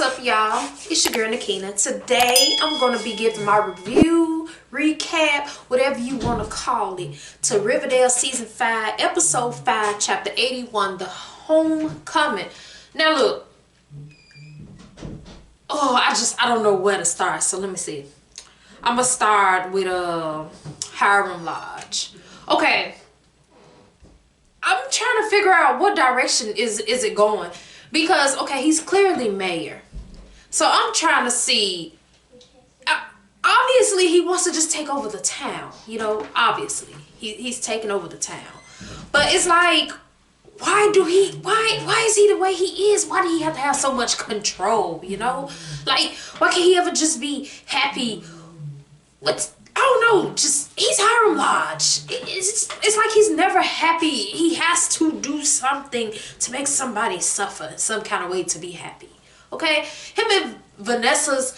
What's up, y'all? It's your girl Nakina. Today I'm gonna be giving my review, recap, whatever you want to call it, to Riverdale season 5, episode 5, chapter 81, The Homecoming. Now look, I don't know where to start, so let me see. I'm gonna start with Hiram Lodge. Okay, I'm trying to figure out what direction is it going, because okay, he's clearly mayor, so I'm trying to see. Obviously, he wants to just take over the town. You know, obviously he's taking over the town, but it's like, why is he the way he is? Why do he have to have so much control? You know, like, why can't he ever just be happy with, I don't know, just, he's Hiram Lodge. It's like he's never happy. He has to do something to make somebody suffer in some kind of way to be happy. Okay? Him and Veronica's,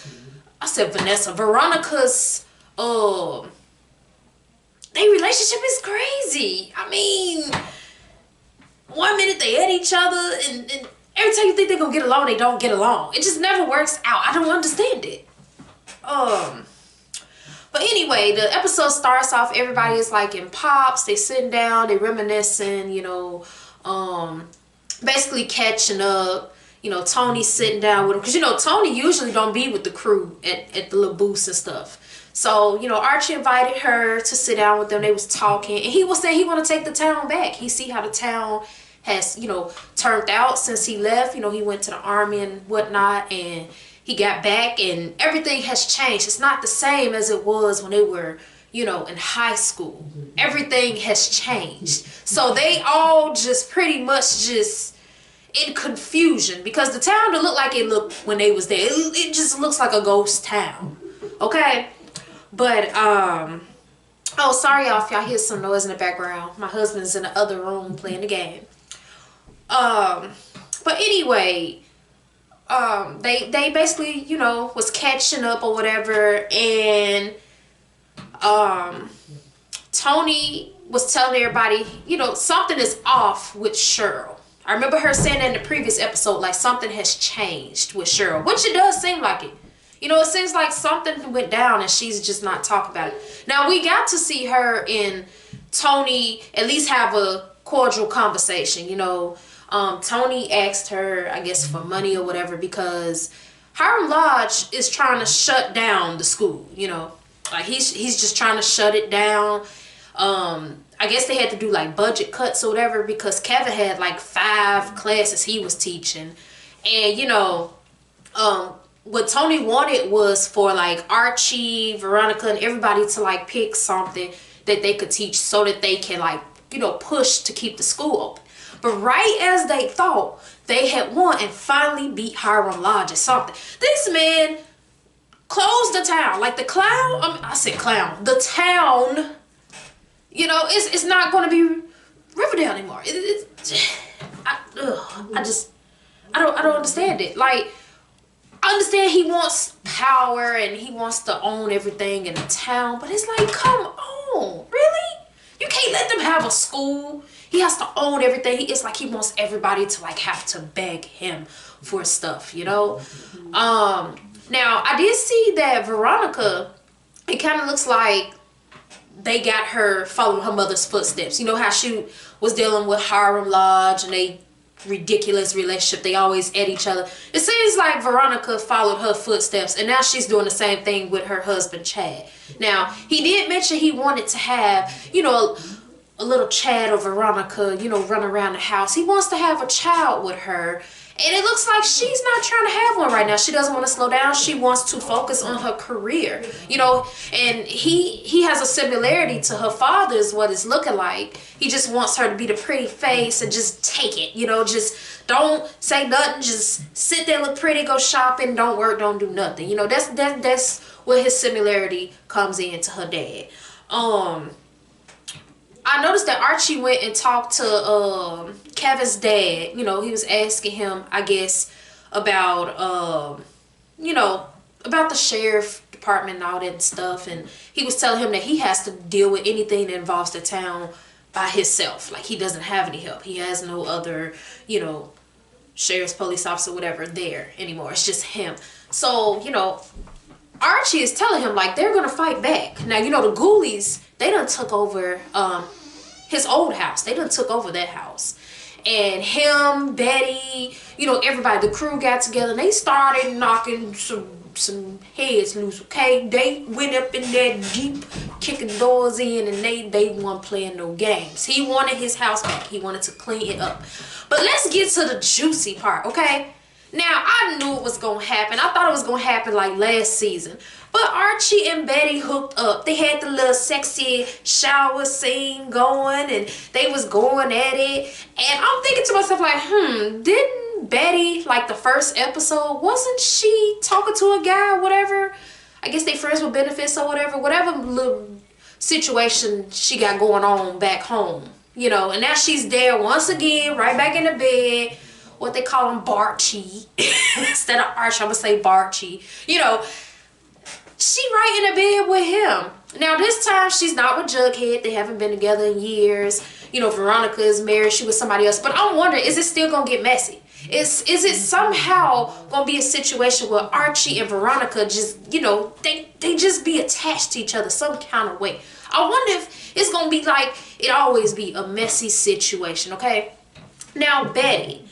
their relationship is crazy. I mean, one minute they at each other, and every time you think they're gonna get along, they don't get along. It just never works out. I don't understand it. But anyway, the episode starts off, everybody is like in Pops, they sitting down, they reminiscing, you know, basically catching up. You know, Tony's sitting down with him, because, you know, Tony usually don't be with the crew at the little booths and stuff. So, you know, Archie invited her to sit down with them. They was talking, and he was saying he want to take the town back. He see how the town has, you know, turned out since he left. You know, he went to the army and whatnot, and he got back, and everything has changed. It's not the same as it was when they were, you know, in high school. Everything has changed. So they all just pretty much just in confusion, because the town didn't look like it looked when they was there. It just looks like a ghost town. Okay? But, oh, sorry y'all if y'all hear some noise in the background. My husband's in the other room playing the game. But anyway, they basically, you know, was catching up or whatever, and Tony was telling everybody, you know, something is off with Cheryl. I remember her saying that in the previous episode, like, something has changed with Cheryl, which it does seem like it. You know, it seems like something went down and she's just not talking about it. Now, we got to see her and Tony at least have a cordial conversation, you know. Tony asked her, I guess, for money or whatever, because Hiram Lodge is trying to shut down the school, you know. Like, he's just trying to shut it down. I guess they had to do, like, budget cuts or whatever, because Kevin had, like, 5 classes he was teaching. And, you know, what Tony wanted was for, like, Archie, Veronica, and everybody to, like, pick something that they could teach so that they can, like, you know, push to keep the school open. But right as they thought they had won and finally beat Hiram Lodge or something, this man closed the town. Like, the clown, I said clown, the town, you know, it's not going to be Riverdale anymore. I don't understand it. Like, I understand he wants power and he wants to own everything in the town, but it's like, come on, really? You can't let them have a school. He has to own everything. It's like he wants everybody to, like, have to beg him for stuff, you know? Now, I did see that Veronica, it kind of looks like they got her following her mother's footsteps. You know how she was dealing with Hiram Lodge and they ridiculous relationship, they always at each other. It seems like Veronica followed her footsteps, and now she's doing the same thing with her husband Chad. Now, he did mention he wanted to have, you know, a little Chad or Veronica, you know, run around the house. He wants to have a child with her, and it looks like she's not trying to have one right now. She doesn't want to slow down. She wants to focus on her career, you know, and he has a similarity to her father is what it's looking like. He just wants her to be the pretty face and just take it, you know, just don't say nothing, just sit there, look pretty, go shopping, don't work, don't do nothing. You know, that's where his similarity comes in to her dad. I noticed that Archie went and talked to Kevin's dad. You know, he was asking him, I guess, about, you know, about the sheriff department and all that stuff. And he was telling him that he has to deal with anything that involves the town by himself. Like, he doesn't have any help. He has no other, you know, sheriff's police officer, whatever, there anymore. It's just him. So, you know, Archie is telling him, like, they're gonna fight back. Now, you know, the ghoulies, they done took over his old house. They done took over that house. And him, Betty, you know, everybody, the crew got together and they started knocking some heads loose, okay? They went up in there deep, kicking doors in, and they weren't playing no games. He wanted his house back. He wanted to clean it up. But let's get to the juicy part, okay? Now, I knew it was going to happen. I thought it was going to happen like last season. But Archie and Betty hooked up. They had the little sexy shower scene going, and they was going at it. And I'm thinking to myself, like, didn't Betty, like the first episode, wasn't she talking to a guy or whatever? I guess they friends with benefits or whatever little situation she got going on back home, you know. And now she's there once again, right back in the bed. What they call him, Barchie. Instead of Archie, I'm gonna say Barchie. You know, she right in the bed with him. Now this time she's not with Jughead. They haven't been together in years. You know, Veronica is married. She was somebody else. But I'm wondering, is it still gonna get messy? Is it somehow gonna be a situation where Archie and Veronica just, you know, they just be attached to each other some kind of way? I wonder if it's gonna be like it always be, a messy situation, okay? Now Betty,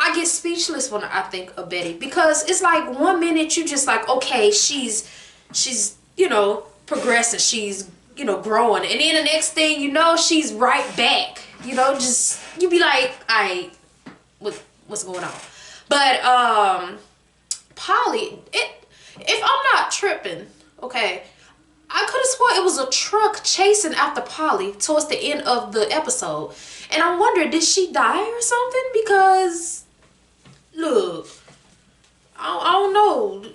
I get speechless when I think of Betty, because it's like 1 minute you just like, okay, she's you know, progressing, she's, you know, growing, and then the next thing you know, she's right back, you know, just, you be like, alright, what's going on? But Polly, if I'm not tripping, okay, I could have sworn it was a truck chasing after Polly towards the end of the episode. And I wonder, did she die or something? Because, look, I don't know.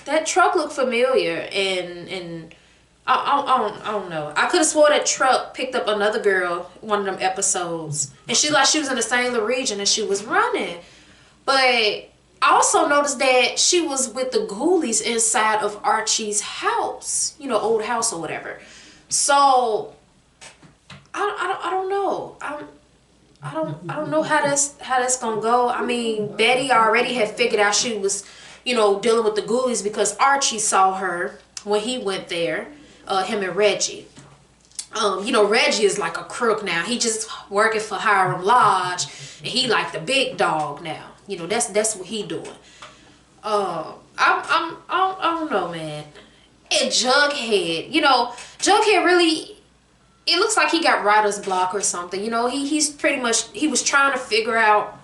That truck looked familiar, and I don't know. I could have swore that truck picked up another girl one of them episodes. And she was in the same little region and she was running. But I also noticed that she was with the ghoulies inside of Archie's house, you know, old house or whatever. So I don't know. I don't know how that's gonna go. I mean, Betty already had figured out she was, you know, dealing with the ghoulies because Archie saw her when he went there. Him and Reggie. You know, Reggie is like a crook now. He just working for Hiram Lodge, and he like the big dog now. You know, that's what he doing. I don't know, man. And Jughead, you know, Jughead really, it looks like he got writer's block or something. You know, he's pretty much, he was trying to figure out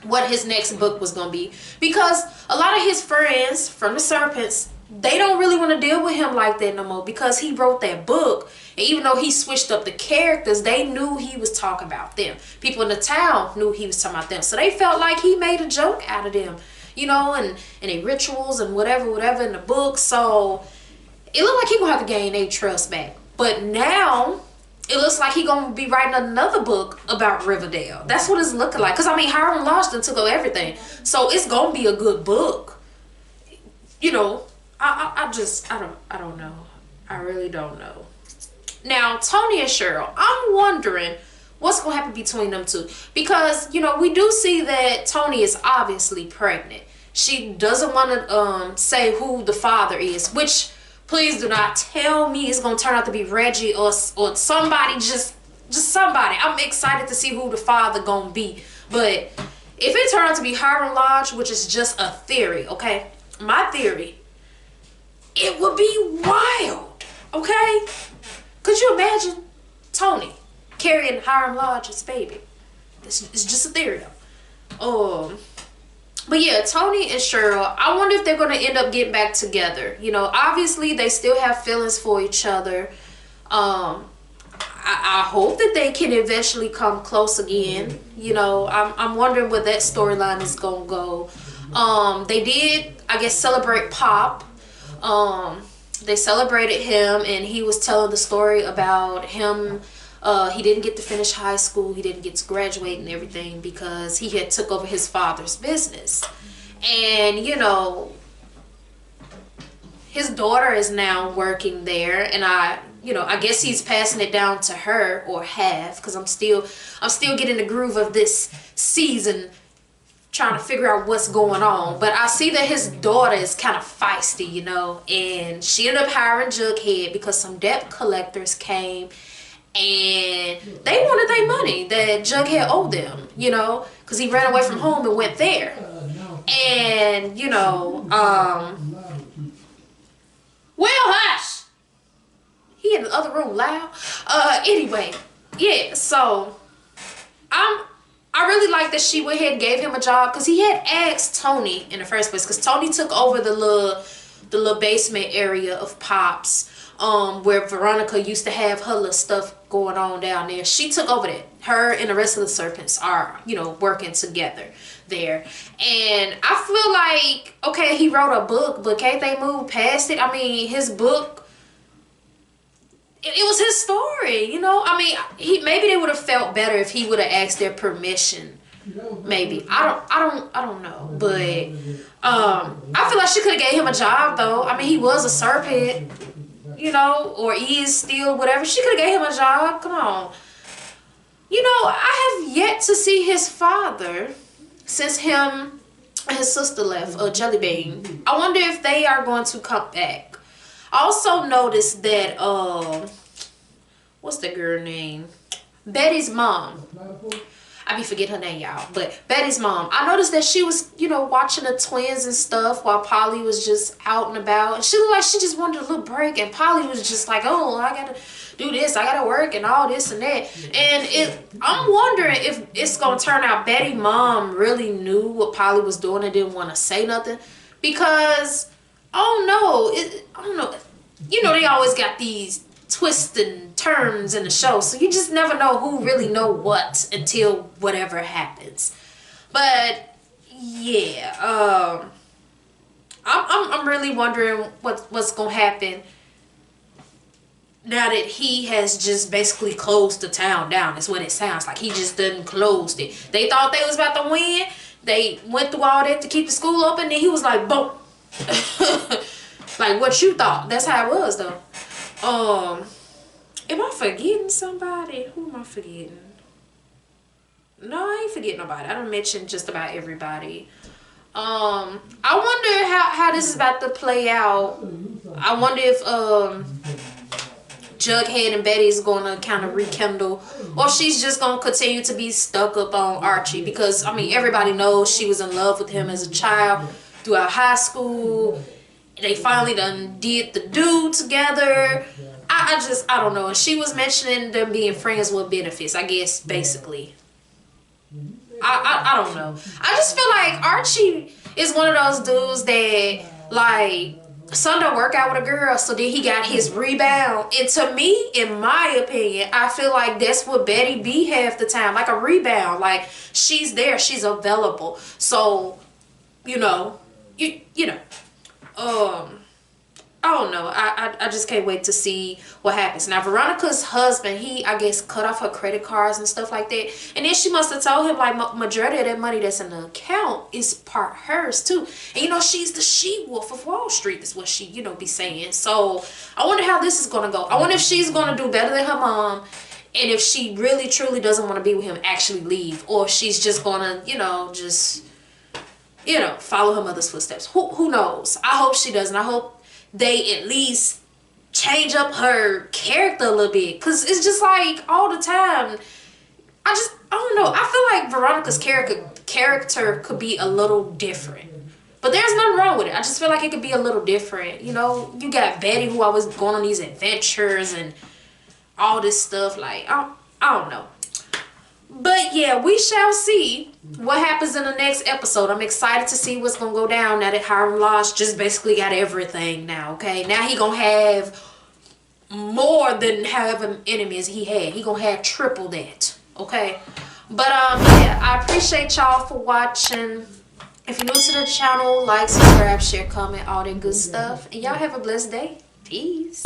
what his next book was gonna be, because a lot of his friends from the Serpents, they don't really want to deal with him like that no more, because he wrote that book. And even though he switched up the characters, they knew he was talking about them. People in the town knew he was talking about them. So they felt like he made a joke out of them, you know, and their rituals and whatever in the book. So it looked like he gonna have to gain their trust back. But now it looks like he gonna be writing another book about Riverdale. That's what it's looking like. Because I mean, Hiram Lodge took over everything. So it's gonna be a good book. You know, I don't know. I really don't know. Now, Tony and Cheryl, I'm wondering what's going to happen between them two. Because, you know, we do see that Tony is obviously pregnant. She doesn't want to say who the father is, which, please do not tell me it's going to turn out to be Reggie or somebody, just somebody. I'm excited to see who the father going to be. But if it turns out to be Hiram Lodge, which is just a theory, okay? My theory, it would be wild, okay? Could you imagine Tony carrying Hiram Lodge's baby? It's just a theory, though. But yeah, Tony and Cheryl, I wonder if they're going to end up getting back together. You know, obviously they still have feelings for each other. I hope that they can eventually come close again. You know, I'm wondering where that storyline is going to go. They did, I guess, celebrate Pop. They celebrated him, and he was telling the story about him. He didn't get to finish high school. He didn't get to graduate and everything because he had took over his father's business. And, you know, his daughter is now working there, and you know, I guess he's passing it down to her, or half, because I'm still getting the groove of this season, trying to figure out what's going on. But I see that his daughter is kind of feisty, you know, and she ended up hiring Jughead because some debt collectors came and they wanted their money that Jughead owed them, you know, because he ran away from home and went there. And, you know, well, hush! He in the other room loud. Anyway, yeah, so I really like that she went ahead and gave him a job, because he had asked Tony in the first place, because Tony took over the little basement area of Pops, where Veronica used to have her little stuff going on down there. She took over that. Her and the rest of the serpents are, you know, working together there. And I feel like, okay, he wrote a book, but can't they move past it? I mean, his book, it was his story, you know. I mean, maybe they would have felt better if he would have asked their permission. Maybe. I don't know. But I feel like she could have gave him a job though. I mean, he was a serpent, you know, or he is still whatever. She could have gave him a job. Come on. You know, I have yet to see his father since him and his sister left, Jelly Bean. I wonder if they are going to come back. I also noticed that, what's the girl name? Betty's mom. I be forgetting her name, y'all. But Betty's mom. I noticed that she was, you know, watching the twins and stuff while Polly was just out and about. And she looked like she just wanted a little break. And Polly was just like, oh, I gotta do this. I gotta work and all this and that. And I'm wondering if it's gonna turn out Betty's mom really knew what Polly was doing and didn't want to say nothing. Because, I don't know. You know, they always got these twists and turns in the show, so you just never know who really know what until whatever happens. But yeah, I'm really wondering what's gonna happen now that he has just basically closed the town down. That's what it sounds like. He just done closed it. They thought they was about to win. They went through all that to keep the school open, then he was like, boom. Like what you thought. That's how it was though. Am I forgetting somebody? Who am I forgetting? No, I ain't forgetting nobody. I done mentioned just about everybody. I wonder how this is about to play out. I wonder if Jughead and Betty's gonna kind of rekindle, or she's just gonna continue to be stuck up on Archie, because I mean everybody knows she was in love with him as a child throughout high school. They finally done did the do together. I don't know. And she was mentioning them being friends with benefits, I guess, basically. I don't know. I just feel like Archie is one of those dudes that, like, son don't work out with a girl, so then he got his rebound. And to me, in my opinion, I feel like that's what Betty be half the time, like a rebound. Like, she's there, she's available. So, you know, I don't know. I just can't wait to see what happens. Now, Veronica's husband, he, I guess, cut off her credit cards and stuff like that. And then she must have told him, like, majority of that money that's in the account is part hers, too. And, you know, she's the she-wolf of Wall Street, is what she, you know, be saying. So, I wonder how this is going to go. I wonder if she's going to do better than her mom. And if she really, truly doesn't want to be with him, actually leave. Or if she's just going to, you know, just, you know, follow her mother's footsteps. Who knows? I hope she doesn't. I hope they at least change up her character a little bit, because it's just like all the time I don't know, I feel like Veronica's character could be a little different, but there's nothing wrong with it. I just feel like it could be a little different. You know, you got Betty, who always going on these adventures and all this stuff. Like I don't know. But yeah, we shall see what happens in the next episode. I'm excited to see what's going to go down now that Hiram Lodge just basically got everything now, okay? Now he going to have more than however enemies he had. He going to have triple that, okay? But yeah, I appreciate y'all for watching. If you're new to the channel, like, subscribe, share, comment, all that good stuff. And y'all have a blessed day. Peace.